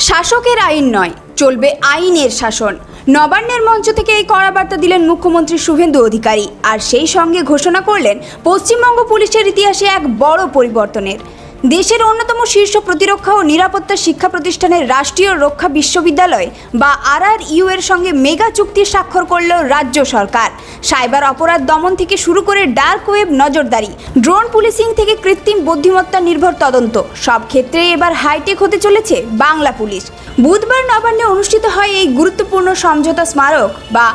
শাসকের আইন নয়, চলবে আইনের শাসন। নবান্নের মঞ্চ থেকে এই কড়া বার্তা দিলেন মুখ্যমন্ত্রী শুভেন্দু অধিকারী, আর সেই সঙ্গে ঘোষণা করলেন পশ্চিমবঙ্গ পুলিশের ইতিহাসে এক বড় পরিবর্তনের। দেশের অন্যতম শীর্ষ প্রতিরক্ষা ও নিরাপত্তা শিক্ষা প্রতিষ্ঠানের রাষ্ট্রীয় রক্ষা বিশ্ববিদ্যালয় বা RRU এর সঙ্গে মেগা চুক্তি স্বাক্ষর করল রাজ্য সরকার। সাইবার অপরাধ দমন থেকে শুরু করে ডার্ক ওয়েব নজরদারি, ড্রোন পুলিশিং থেকে কৃত্রিম বুদ্ধিমত্তা নির্ভর তদন্ত, সব ক্ষেত্রে এবার হাইটেক হতে চলেছে বাংলা পুলিশ। বুধবার নবান্নে অনুষ্ঠিত হয় এই গুরুত্বপূর্ণ সমঝোতা স্মারক বা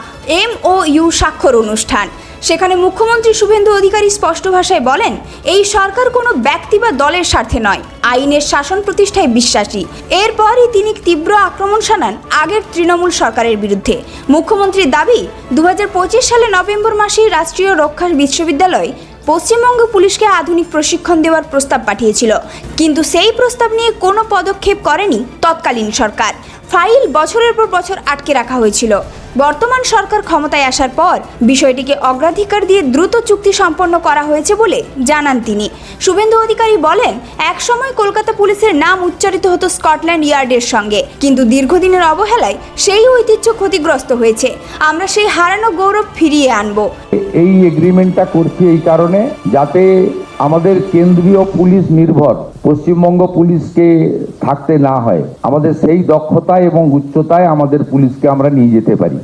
MOU স্বাক্ষর অনুষ্ঠান। সেখানে মুখ্যমন্ত্রী শুভেন্দু অধিকারী স্পষ্ট ভাষায় বলেন, এই সরকার কোনো ব্যক্তি বা দলের স্বার্থে নয়, আইনের শাসন প্রতিষ্ঠায় বিশ্বাসী। এরপরই তিনি তীব্র আক্রমণ শানান আগের তৃণমূল সরকারের বিরুদ্ধে। মুখ্যমন্ত্রীর দাবি, 2025 সালে নভেম্বর মাসে রাষ্ট্রীয় রক্ষা বিশ্ববিদ্যালয় পশ্চিমবঙ্গ পুলিশকে আধুনিক প্রশিক্ষণ দেওয়ার প্রস্তাব পাঠিয়েছিল, কিন্তু সেই প্রস্তাব নিয়ে কোনো পদক্ষেপ করেনি তৎকালীন সরকার। ফাইল বছরের পর বছর আটকে রাখা হয়েছিল। বর্তমান সরকার ক্ষমতায় আসার পর বিষয়টিকে অগ্রাধিকার দিয়ে দ্রুত চুক্তি সম্পন্ন করা হয়েছে বলে জানান তিনি। শুভেন্দু অধিকারী বলেন, একসময় কলকাতা পুলিশের নাম উচ্চারিত হতো স্কটল্যান্ড ইয়ার্ডের সঙ্গে, কিন্তু দীর্ঘদিনের অবহেলায় সেই ঐতিহ্য ক্ষতিগ্রস্ত হয়েছে। আমরা সেই হারানো গৌরব ফিরিয়ে আনবো। এই এগ্রিমেন্টটা করছি এই কারণে, যাতে আমাদের কেন্দ্রীয় পুলিশ নির্ভর পশ্চিমবঙ্গ পুলিশকে থাকতে না হয়, আমাদের সেই দক্ষতায় এবং উচ্চতায় আমাদের পুলিশকে আমরা নিয়ে যেতে পারি।